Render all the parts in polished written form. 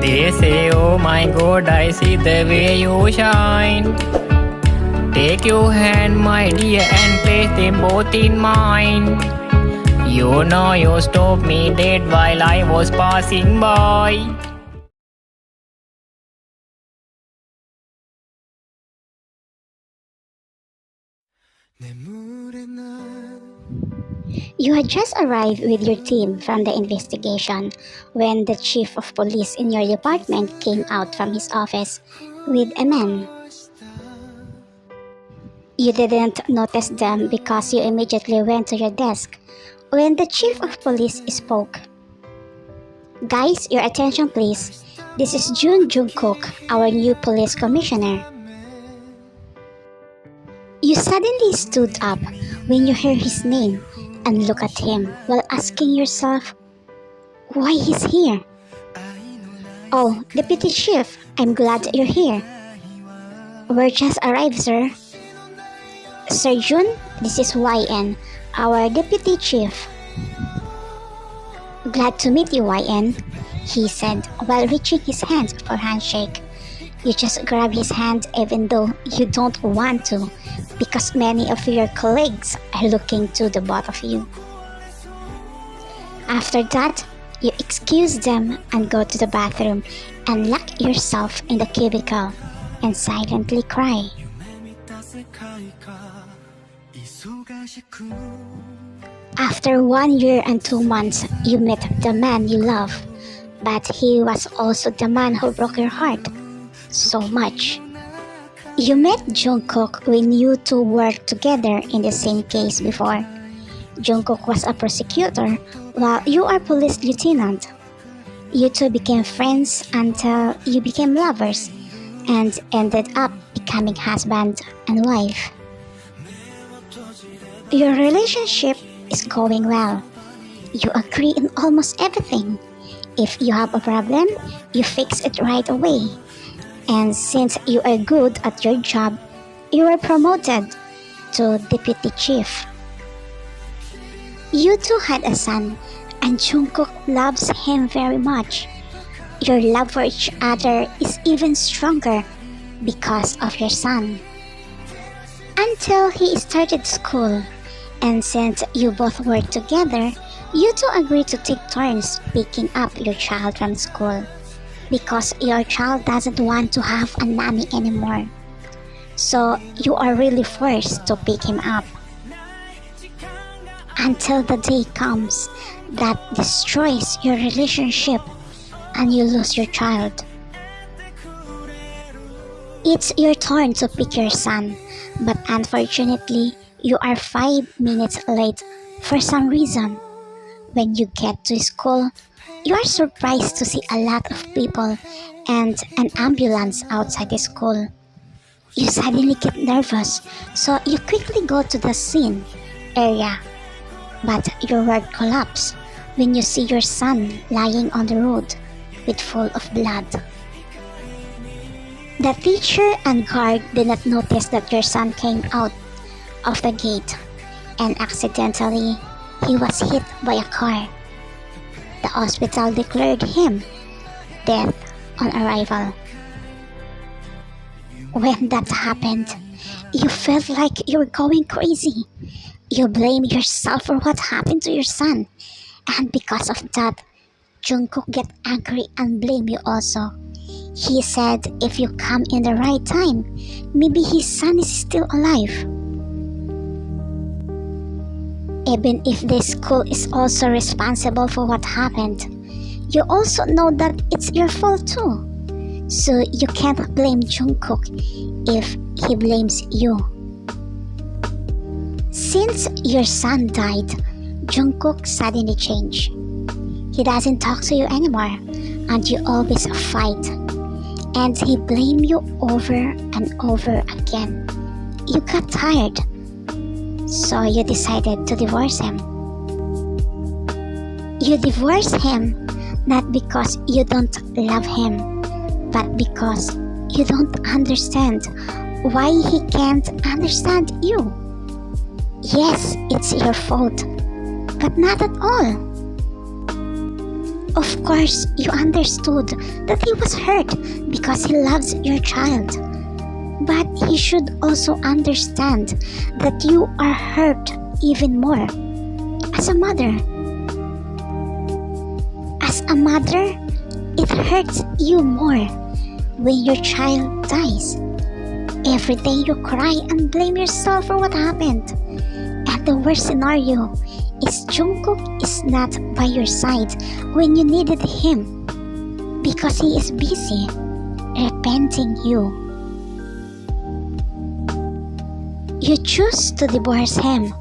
They say, oh my God, I see the way you shine. Take your hand, my dear, and place them both in mine. You know you stopped me dead while I was passing by. You had just arrived with your team from the investigation when the chief of police in your department came out from his office with a man. You didn't notice them because you immediately went to your desk when the chief of police spoke. Guys, your attention please. This is Jungkook, our new police commissioner. You suddenly stood up when you heard his name and look at him while asking yourself why he's here. Oh, Deputy Chief, I'm glad you're here. We're just arrived, sir. Sir Jun, this is YN, our Deputy Chief. Glad to meet you, YN, he said while reaching his hand for handshake. You just grab his hand even though you don't want to because many of your colleagues are looking to the both of you. After that, you excuse them and go to the bathroom and lock yourself in the cubicle and silently cry. After 1 year and 2 months, you met the man you love, but he was also the man who broke your heart so much. You met Jungkook when you two worked together in the same case before. Jungkook was a prosecutor while you are police lieutenant. You two became friends until you became lovers and ended up becoming husband and wife. Your relationship is going well. You agree in almost everything. If you have a problem, you fix it right away. And since you are good at your job, you are promoted to Deputy Chief. You two had a son, and Jungkook loves him very much. Your love for each other is even stronger because of your son. Until he started school, and since you both work together, you two agreed to take turns picking up your child from school because your child doesn't want to have a nanny anymore. So you are really forced to pick him up. Until the day comes that destroys your relationship and you lose your child. It's your turn to pick your son, but unfortunately, you are 5 minutes late for some reason. When you get to school, you are surprised to see a lot of people and an ambulance outside the school. You suddenly get nervous, so you quickly go to the scene area. But your world collapses when you see your son lying on the road with full of blood. The teacher and guard did not notice that your son came out of the gate and accidentally he was hit by a car. The hospital declared him dead on arrival. When that happened, you felt like you were going crazy. You blame yourself for what happened to your son, and because of that, Jungkook get angry and blame you also. He said if you come in the right time, maybe his son is still alive. Even if the school is also responsible for what happened, you also know that it's your fault too. So you can't blame Jungkook if he blames you. Since your son died, Jungkook suddenly changed. He doesn't talk to you anymore, and you always fight. And he blames you over and over again. You got tired, so you decided to divorce him. You divorced him not because you don't love him, but because you don't understand why he can't understand you. Yes, it's your fault, but not at all. Of course, you understood that he was hurt because he loves your child. But he should also understand that you are hurt even more. As a mother, it hurts you more when your child dies. Every day you cry and blame yourself for what happened. And the worst scenario is Jungkook is not by your side when you needed him because he is busy repenting you. You choose to divorce him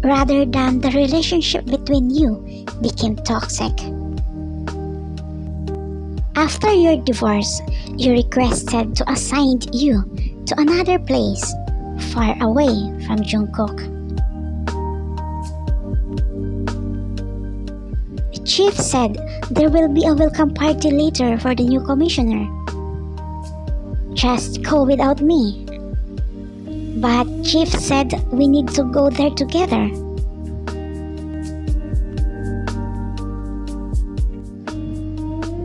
rather than the relationship between you became toxic. After your divorce, you requested to assign you to another place far away from Jungkook. Chief said there will be a welcome party later for the new commissioner. Just go without me. But Chief said we need to go there together.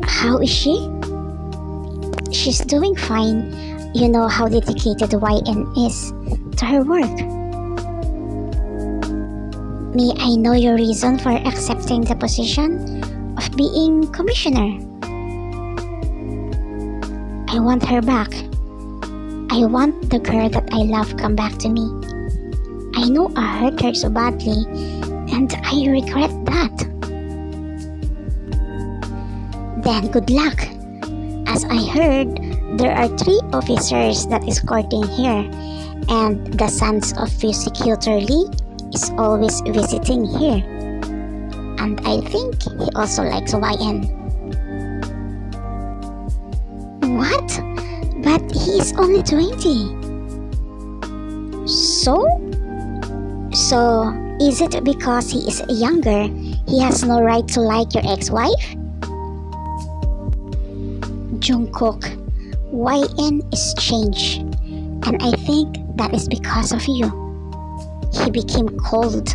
How is she? She's doing fine. You know how dedicated YN is to her work. May I know your reason for accepting the position of being commissioner? I want her back. I want the girl that I love come back to me. I know I hurt her so badly, and I regret that. Then good luck. As I heard, there are 3 officers that is courting here, and the sons of Prosecutor Lee is always visiting here. And I think he also likes YN. What? But he is only 20. So is it because he is younger, he has no right to like your ex-wife? Jungkook, YN is changed, and I think that is because of you. He became cold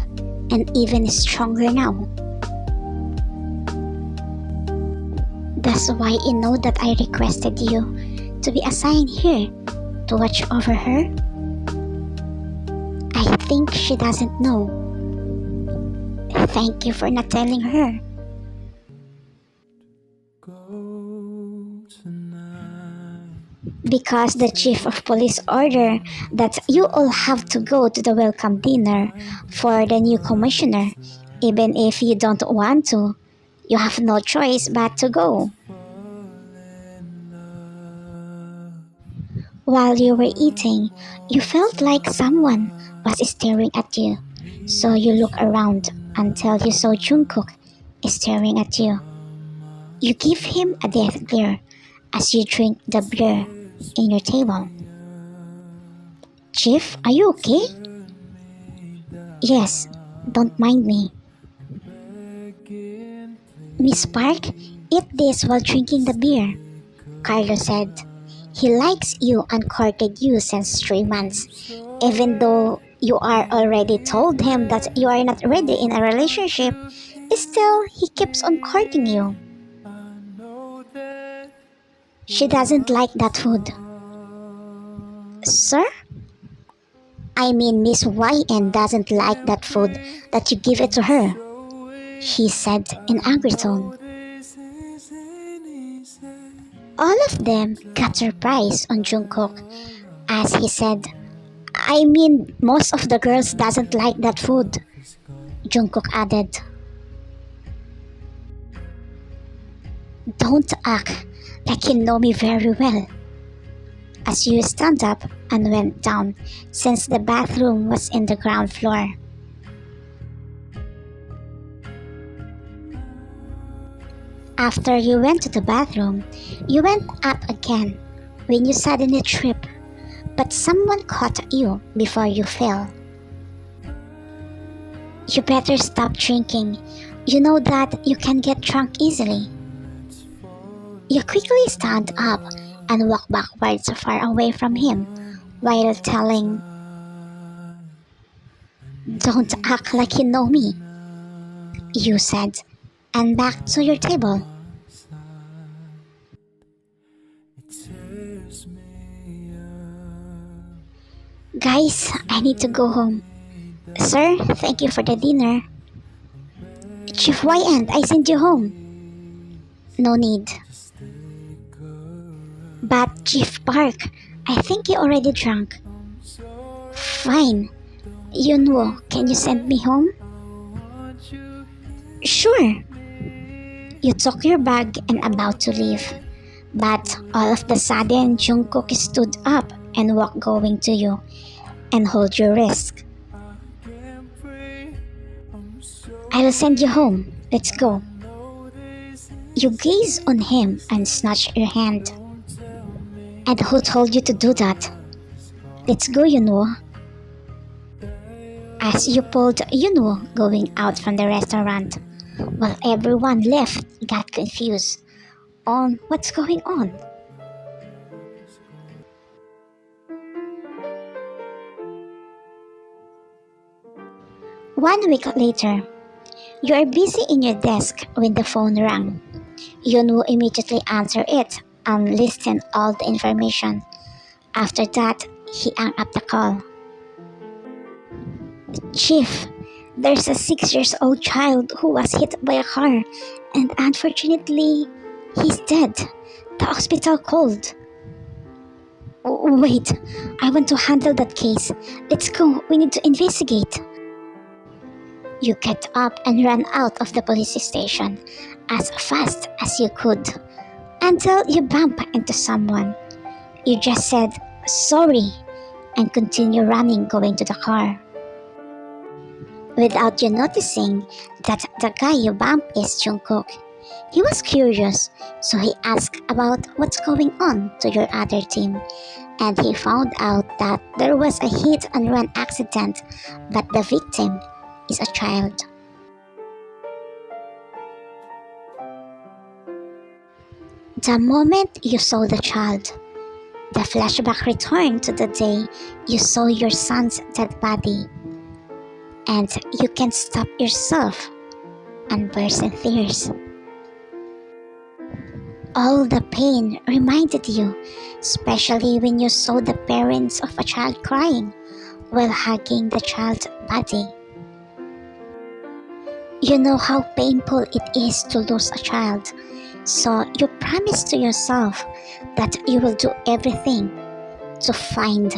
and even stronger now. That's why you know that I requested you to be assigned here to watch over her. I think she doesn't know. Thank you for not telling her. Because the chief of police ordered that you all have to go to the welcome dinner for the new commissioner. Even if you don't want to, you have no choice but to go. While you were eating, you felt like someone was staring at you. So you look around until you saw Jungkook staring at you. You give him a death glare as you drink the beer in your table. Chief, are you okay? Yes, don't mind me. Miss Park, eat this while drinking the beer, Carlos said. He likes you and courted you since 3 months, even though you are already told him that you are not ready in a relationship. Still, he keeps on courting you. She doesn't like that food. Sir? I mean, Miss YN doesn't like that food that you give it to her, he said in angry tone. All of them got surprised on Jungkook as he said, I mean, most of the girls doesn't like that food. Jungkook added, don't act like you know me very well. As you stand up and went down since the bathroom was in the ground floor. After you went to the bathroom, you went up again when you suddenly tripped, but someone caught you before you fell. You better stop drinking. You know that you can get drunk easily. You quickly stand up and walk backwards far away from him while telling, don't act like you know me, you said, and back to your table. Guys, I need to go home. Sir, thank you for the dinner. Chief Wyand, I sent you home. No need. But Chief Park, I think you already drunk. Fine. Yunwo, can you send me home? Sure. You took your bag and about to leave. But all of the sudden, Jungkook stood up and walked going to you and hold your wrist. I will send you home. Let's go. You gaze on him and snatch your hand. And who told you to do that? Let's go, Yunwo. As you pulled Yunwo going out from the restaurant, while everyone left got confused on what's going on. One week later, you are busy in your desk when the phone rang. Yunwo immediately answered it and listened all the information. After that, he hung up the call. Chief, there's a 6-year-old child who was hit by a car and unfortunately, he's dead. The hospital called. Wait, I want to handle that case. Let's go, we need to investigate. You get up and ran out of the police station as fast as you could until you bump into someone. You just said, sorry, and continue running going to the car. Without you noticing that the guy you bumped is Jungkook. He was curious, so he asked about what's going on to your other team, and he found out that there was a hit-and-run accident, but the victim is a child. The moment you saw the child, the flashback returned to the day you saw your son's dead body, and you can't stop yourself and burst in tears. All the pain reminded you, especially when you saw the parents of a child crying while hugging the child's body. You know how painful it is to lose a child, so you promise to yourself that you will do everything to find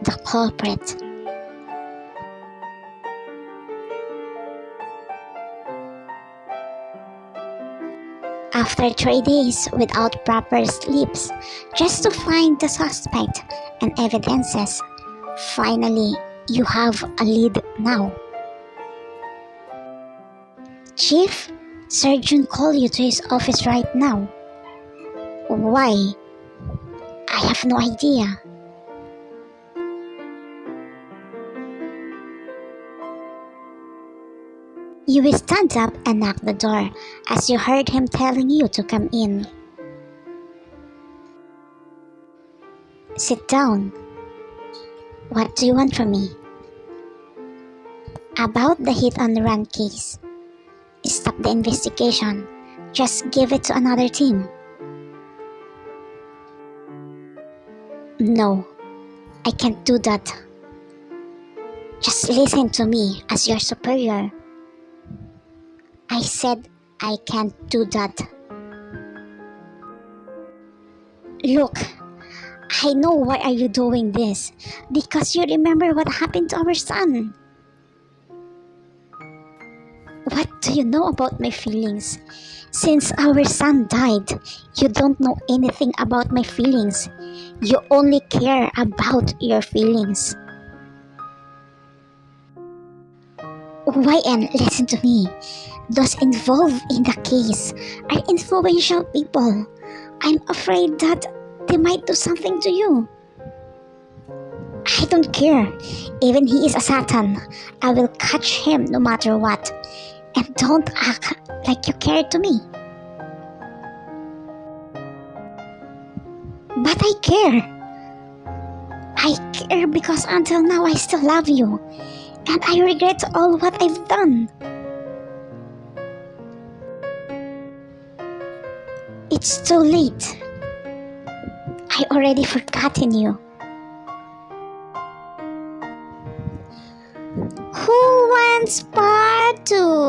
the culprit. After 3 days without proper sleeps, just to find the suspect and evidences, finally you have a lead now. Chief, Surgeon called you to his office right now. Why? I have no idea. You will stand up and knock the door as you heard him telling you to come in. Sit down. What do you want from me? About the hit-and-run case. Stop the investigation. Just give it to another team. No, I can't do that. Just listen to me as your superior. I said I can't do that. Look, I know why are you doing this. Because you remember what happened to our son. What do you know about my feelings? Since our son died, you don't know anything about my feelings. You only care about your feelings. YN, listen to me. Those involved in the case are influential people. I'm afraid that they might do something to you. I don't care. Even he is a Satan. I will catch him no matter what. And don't act like you care to me. But I care. I care because until now I still love you. And I regret all what I've done. It's too late. I already forgotten you. Who wants part 2?